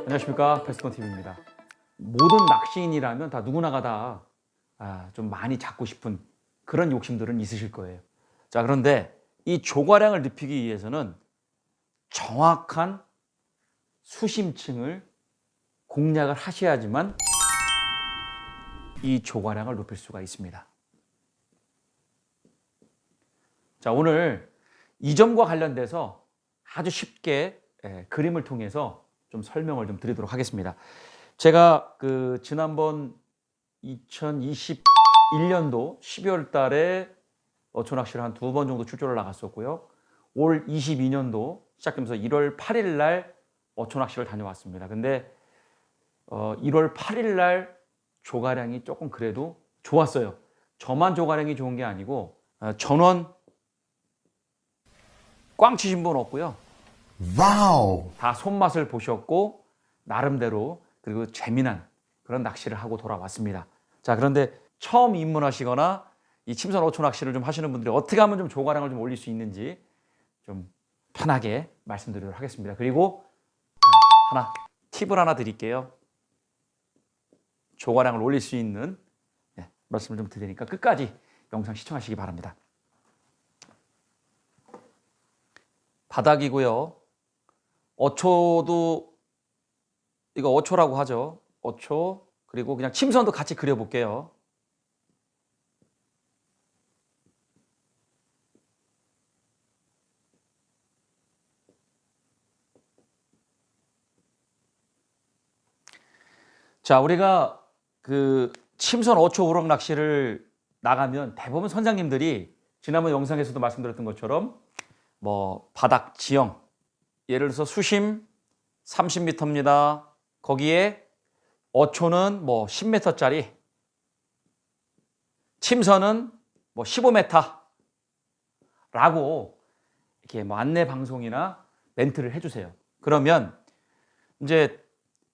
안녕하십니까, 패스톤TV입니다. 모든 낚시인이라면 다 누구나가 다 좀 많이 잡고 싶은 그런 욕심들은 있으실 거예요. 자, 그런데 이 조과량을 높이기 위해서는 정확한 수심층을 공략을 하셔야지만 이 조과량을 높일 수가 있습니다. 자, 오늘 이 점과 관련돼서 아주 쉽게 그림을 통해서 좀 설명을 좀 드리도록 하겠습니다. 제가 지난번 2021년도 12월 달에 어초낚시를 한 2번 정도 출조를 나갔었고요. 올 22년도 시작되면서 1월 8일 날 어초낚시를 다녀왔습니다. 근데 1월 8일 날 조과량이 조금 그래도 좋았어요. 저만 조과량이 좋은 게 아니고 전원 꽝 치신 분 없고요. 와우! 다 손맛을 보셨고 나름대로 그리고 재미난 그런 낚시를 하고 돌아왔습니다. 자, 그런데 처음 입문하시거나 이 침선 어초 낚시를 좀 하시는 분들이 어떻게 하면 좀 조과량을 좀 올릴 수 있는지 좀 편하게 말씀드리도록 하겠습니다. 그리고 팁을 하나 드릴게요. 조과량을 올릴 수 있는 말씀을 좀 드리니까 끝까지 영상 시청하시기 바랍니다. 바닥이고요. 어초도 이거 어초라고 하죠. 어초 그리고 그냥 침선도 같이 그려볼게요. 자, 우리가 침선 어초 우럭 낚시를 나가면 대부분 선장님들이 지난번 영상에서도 말씀드렸던 것처럼 뭐 바닥 지형, 예를 들어서 수심 30m입니다. 거기에 어초는 뭐 10m짜리, 침선은 뭐 15m 라고 이렇게 뭐 안내 방송이나 멘트를 해주세요. 그러면 이제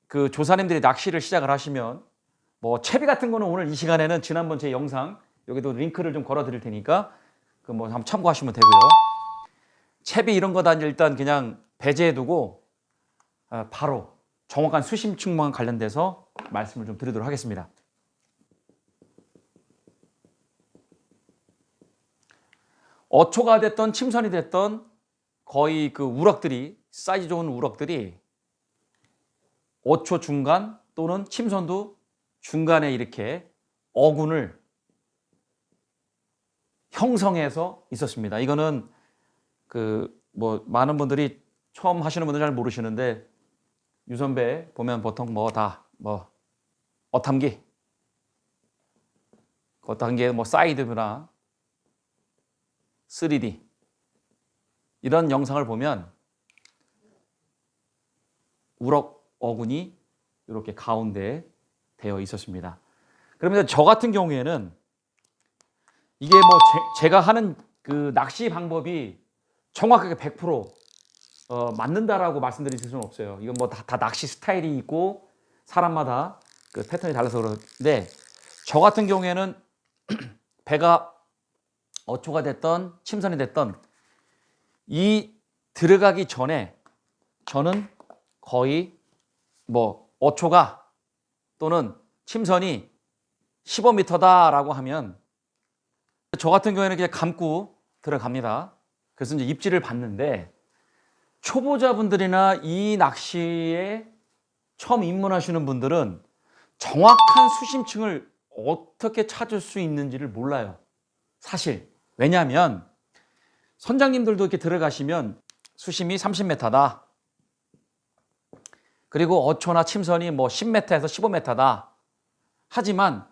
그 조사님들이 낚시를 시작을 하시면 뭐 채비 같은 거는 오늘 이 시간에는 지난번 제 영상 여기도 링크를 좀 걸어 드릴 테니까 그 뭐 한번 참고하시면 되고요. 채비 이런 거 다 일단 그냥 배제해 두고 바로 정확한 수심층만 관련돼서 말씀을 좀 드리도록 하겠습니다. 어초가 됐던 침선이 됐던 거의 그 우럭들이 사이즈 좋은 우럭들이 어초 중간 또는 침선도 중간에 이렇게 어군을 형성해서 있었습니다. 이거는 뭐 많은 분들이 처음 하시는 분들 잘 모르시는데 유선배 보면 보통 어탐기 뭐 사이드나 3D 이런 영상을 보면 우럭 어군이 이렇게 가운데에 되어 있었습니다. 그러면 저 같은 경우에는 이게 뭐 제가 하는 그 낚시 방법이 정확하게 100% 맞는다라고 말씀드릴 수는 없어요. 이건 뭐 다 낚시 스타일이 있고 사람마다 그 패턴이 달라서 그런데 저 같은 경우에는 배가 어초가 됐던 침선이 됐던 이 들어가기 전에 저는 거의 뭐 어초가 또는 침선이 15m다라고 하면 저 같은 경우에는 그냥 감고 들어갑니다. 그래서 이제 입질을 봤는데 초보자분들이나 이 낚시에 처음 입문하시는 분들은 정확한 수심층을 어떻게 찾을 수 있는지를 몰라요. 사실. 왜냐하면 선장님들도 이렇게 들어가시면 수심이 30m다. 그리고 어초나 침선이 뭐 10m에서 15m다. 하지만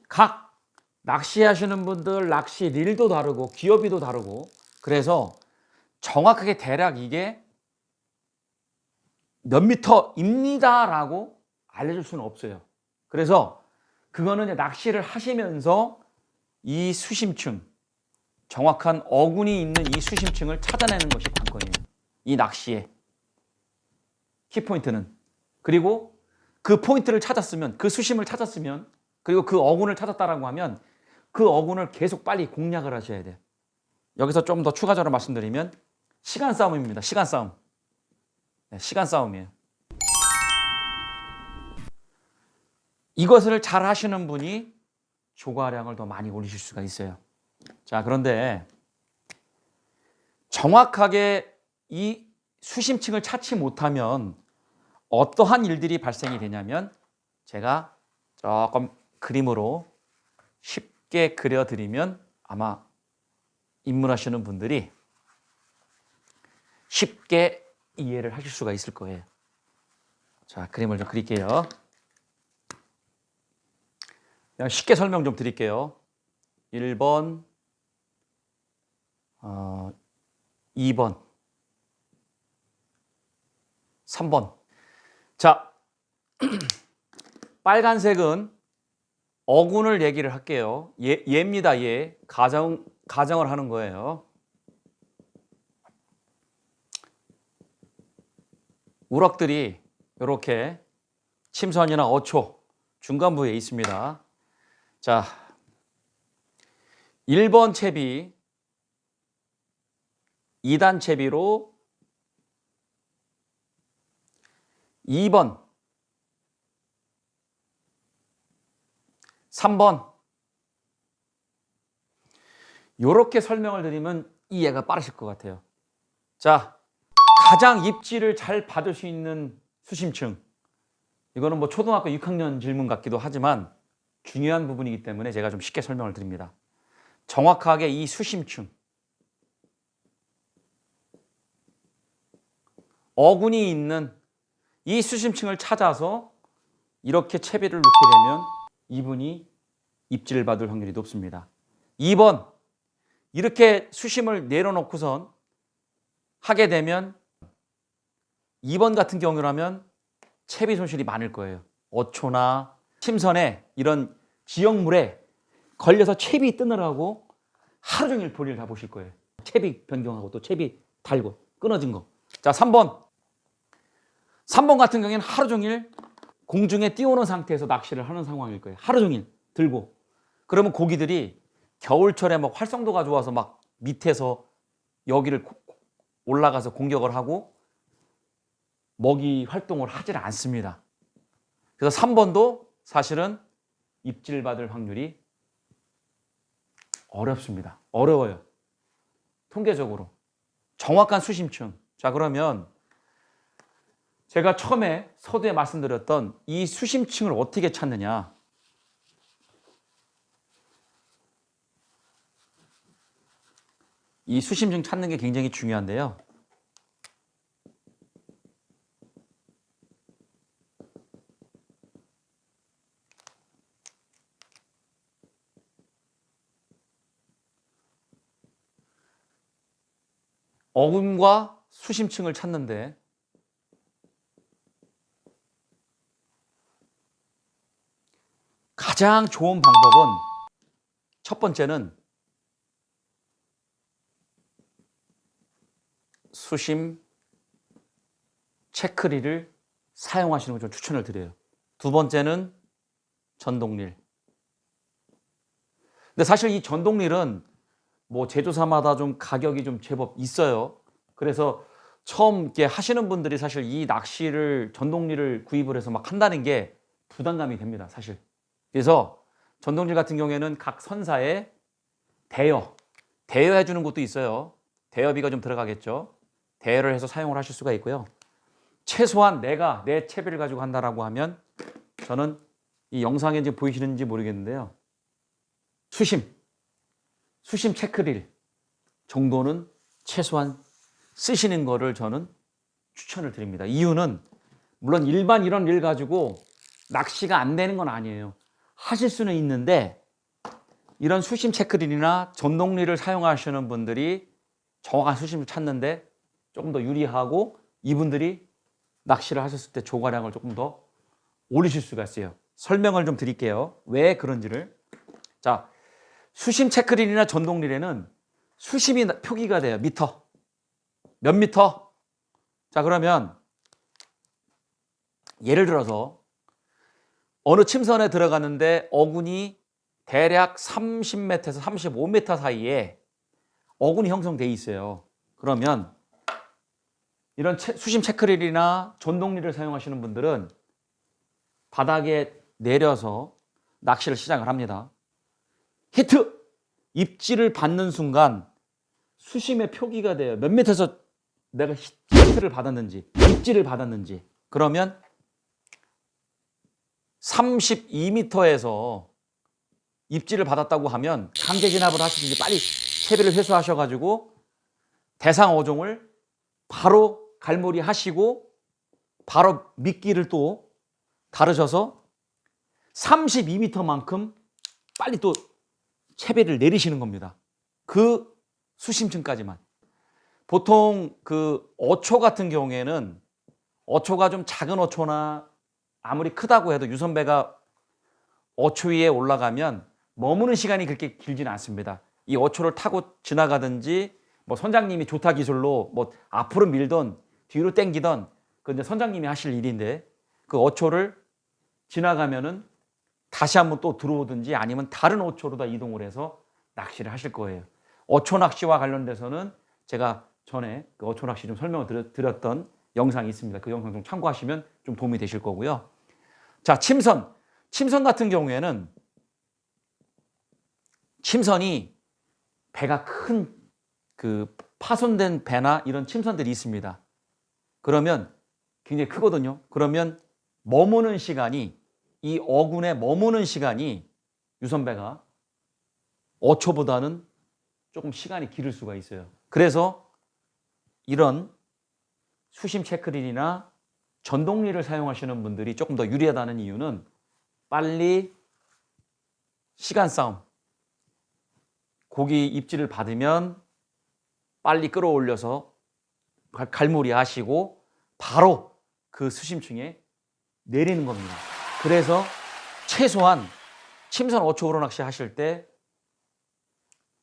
각 낚시하시는 분들 낚시 릴도 다르고 기어비도 다르고 그래서 정확하게 대략 이게 몇 미터입니다라고 알려줄 수는 없어요. 그래서 그거는 낚시를 하시면서 이 수심층, 정확한 어군이 있는 이 수심층을 찾아내는 것이 관건이에요. 이 낚시의 키포인트는. 그리고 그 포인트를 찾았으면, 그 수심을 찾았으면, 그리고 그 어군을 찾았다라고 하면 그 어군을 계속 빨리 공략을 하셔야 돼요. 여기서 좀 더 추가적으로 말씀드리면 시간 싸움입니다. 시간 싸움. 네, 시간 싸움이에요. 이것을 잘 하시는 분이 조과량을 더 많이 올리실 수가 있어요. 자, 그런데 정확하게 이 수심층을 찾지 못하면 어떠한 일들이 발생이 되냐면, 제가 조금 그림으로 쉽게 그려드리면 아마 입문하시는 분들이 쉽게 이해를 하실 수가 있을 거예요. 자, 그림을 좀 그릴게요. 그냥 쉽게 설명 좀 드릴게요. 1번, 2번, 3번. 자, 빨간색은 어군을 얘기를 할게요. 얘입니다. 얘. 가정을 하는 거예요. 우럭들이 이렇게 침선이나 어초 중간부에 있습니다. 자, 1번 채비, 2단 채비로 2번, 3번 이렇게 설명을 드리면 이해가 빠르실 것 같아요. 자, 가장 입지를 잘 받을 수 있는 수심층, 이거는 뭐 초등학교 6학년 질문 같기도 하지만 중요한 부분이기 때문에 제가 좀 쉽게 설명을 드립니다. 정확하게 이 수심층, 어군이 있는 이 수심층을 찾아서 이렇게 채비를 놓게 되면 이분이 입지를 받을 확률이 높습니다. 2번, 이렇게 수심을 내려놓고선 하게 되면 2번 같은 경우라면 채비 손실이 많을 거예요. 어초나 침선에 이런 지역물에 걸려서 채비 뜨느라고 하루 종일 볼일 다 보실 거예요. 채비 변경하고 또 채비 달고 끊어진 거. 자, 3번. 3번 같은 경우에는 하루 종일 공중에 띄우는 상태에서 낚시를 하는 상황일 거예요. 하루 종일 들고. 그러면 고기들이 겨울철에 막 활성도가 좋아서 막 밑에서 여기를 올라가서 공격을 하고 먹이 활동을 하질 않습니다. 그래서 3번도 사실은 입질 받을 확률이 어렵습니다. 어려워요. 통계적으로. 정확한 수심층. 자, 그러면 제가 처음에 서두에 말씀드렸던 이 수심층을 어떻게 찾느냐. 이 수심층 찾는 게 굉장히 중요한데요. 어군과 수심층을 찾는데 가장 좋은 방법은, 첫 번째는 수심 체크릴을 사용하시는 걸 좀 추천을 드려요. 두 번째는 전동릴. 근데 사실 이 전동릴은 뭐 제조사마다 좀 가격이 좀 제법 있어요. 그래서 처음 이렇게 하시는 분들이 사실 이 낚시를 전동릴을 구입을 해서 막 한다는 게 부담감이 됩니다, 사실. 그래서 전동릴 같은 경우에는 각 선사에 대여해 주는 곳도 있어요. 대여비가 좀 들어가겠죠. 대여를 해서 사용을 하실 수가 있고요. 최소한 내가 내 채비를 가지고 한다라고 하면 저는 이 영상에 지금 보이시는지 모르겠는데요. 수심 체크릴 정도는 최소한 쓰시는 거를 저는 추천을 드립니다. 이유는 물론 일반 이런 릴 가지고 낚시가 안 되는 건 아니에요. 하실 수는 있는데 이런 수심 체크릴이나 전동릴을 사용하시는 분들이 정확한 수심을 찾는데 조금 더 유리하고 이분들이 낚시를 하셨을 때 조과량을 조금 더 올리실 수가 있어요. 설명을 좀 드릴게요. 왜 그런지를. 자, 수심 체크릴이나 전동릴에는 수심이 표기가 돼요. 미터. 몇 미터? 자, 그러면 예를 들어서 어느 침선에 들어가는데 어군이 대략 30m에서 35m 사이에 어군이 형성되어 있어요. 그러면 이런 수심 체크릴이나 전동릴을 사용하시는 분들은 바닥에 내려서 낚시를 시작을 합니다. 히트! 입질을 받는 순간 수심의 표기가 돼요. 몇 미터에서 내가 히트를 받았는지, 입질을 받았는지. 그러면 32m에서 입질을 받았다고 하면 강제 진압을 하시든지 빨리 채비를 회수하셔가지고 대상 어종을 바로 갈무리 하시고 바로 미끼를 또 다르셔서 32m만큼 빨리 또 채비를 내리시는 겁니다. 그 수심층까지만. 보통 그 어초 같은 경우에는 어초가 좀 작은 어초나 아무리 크다고 해도 유선배가 어초 위에 올라가면 머무는 시간이 그렇게 길지는 않습니다. 이 어초를 타고 지나가든지 뭐 선장님이 조타 기술로 뭐 앞으로 밀던 뒤로 당기던 그 이제 선장님이 하실 일인데 그 어초를 지나가면은 다시 한번 또 들어오든지 아니면 다른 어초로 다 이동을 해서 낚시를 하실 거예요. 어초 낚시와 관련돼서는 제가 전에 그 어초 낚시 좀 설명을 드렸던 영상이 있습니다. 그 영상 좀 참고하시면 좀 도움이 되실 거고요. 자, 침선. 침선 같은 경우에는 침선이 배가 큰 그 파손된 배나 이런 침선들이 있습니다. 그러면 굉장히 크거든요. 그러면 머무는 시간이 이 어군에 머무는 시간이 유선배가 어초보다는 조금 시간이 길을 수가 있어요. 그래서 이런 수심 체크릴이나 전동릴을 사용하시는 분들이 조금 더 유리하다는 이유는 빨리 시간 싸움, 고기 입질을 받으면 빨리 끌어올려서 갈무리 하시고 바로 그 수심층에 내리는 겁니다. 그래서 최소한 침선 어초 우로 낚시 하실 때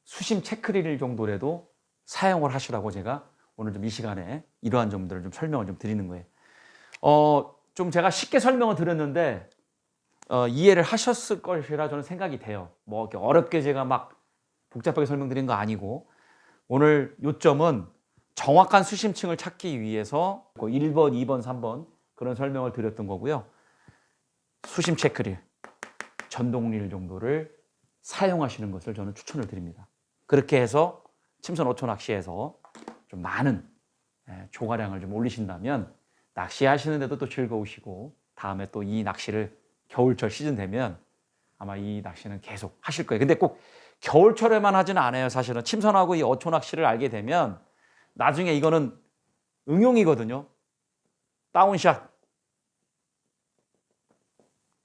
수심 체크릴 정도라도 사용을 하시라고 제가 오늘 좀 이 시간에 이러한 점들을 좀 설명을 좀 드리는 거예요. 좀 제가 쉽게 설명을 드렸는데 이해를 하셨을 것이라 저는 생각이 돼요. 뭐 이렇게 어렵게 제가 막 복잡하게 설명드린 거 아니고 오늘 요점은 정확한 수심층을 찾기 위해서 1번, 2번, 3번 그런 설명을 드렸던 거고요. 수심 체크릴, 전동릴 정도를 사용하시는 것을 저는 추천을 드립니다. 그렇게 해서 침선 어초 낚시에서 좀 많은 조가량을 좀 올리신다면 낚시하시는데도 또 즐거우시고 다음에 또 이 낚시를 겨울철 시즌 되면 아마 이 낚시는 계속 하실 거예요. 근데 꼭 겨울철에만 하지는 않아요. 사실은 침선하고 이 어초 낚시를 알게 되면 나중에 이거는 응용이거든요. 다운샷,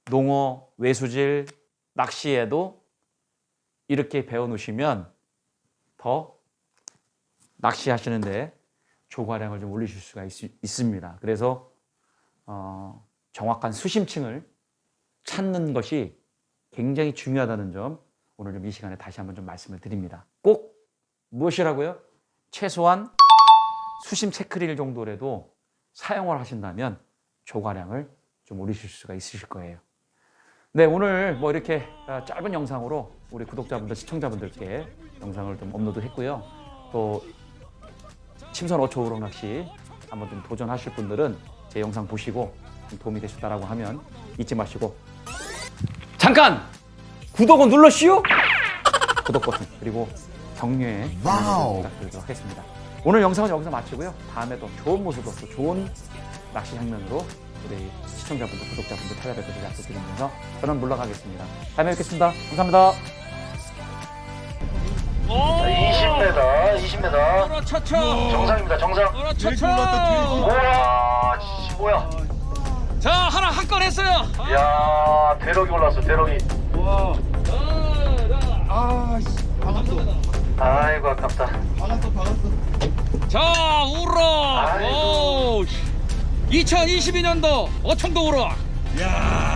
농어, 외수질, 낚시에도 이렇게 배워놓으시면 더 낚시하시는데 조과량을 좀 올리실 수가 있습니다. 그래서 정확한 수심층을 찾는 것이 굉장히 중요하다는 점 오늘 좀 이 시간에 다시 한번 좀 말씀을 드립니다. 꼭 무엇이라고요? 최소한 수심 체크릴 정도라도 사용을 하신다면 조과량을 좀 올리실 수가 있으실 거예요. 네, 오늘 뭐 이렇게 짧은 영상으로 우리 구독자분들, 시청자분들께 영상을 좀 업로드 했고요. 또 침선 어초 우럭 낚시 한번 좀 도전하실 분들은 제 영상 보시고 좀 도움이 되셨다라고 하면 잊지 마시고 잠깐! 구독을 눌러시오! 구독 버튼 그리고 격려에 부탁드리도록 하겠습니다. 오늘 영상은 여기서 마치고요. 다음에 또 좋은 모습으로 또 좋은 낚시 장면으로 우리 시청자분들, 구독자분들 찾아뵐 것을 약속드리면서 저는 물러가겠습니다. 다음에 뵙겠습니다. 감사합니다. 20m, 20m. 정상입니다, 정상. 우와, 뭐야? 자, 하나 한 건 했어요. 이야, 대럭이 올랐어, 대럭이. 박았어. 아이고, 아깝다. 자, 우럭. 아이고. 2022년도 어청도 우럭. 야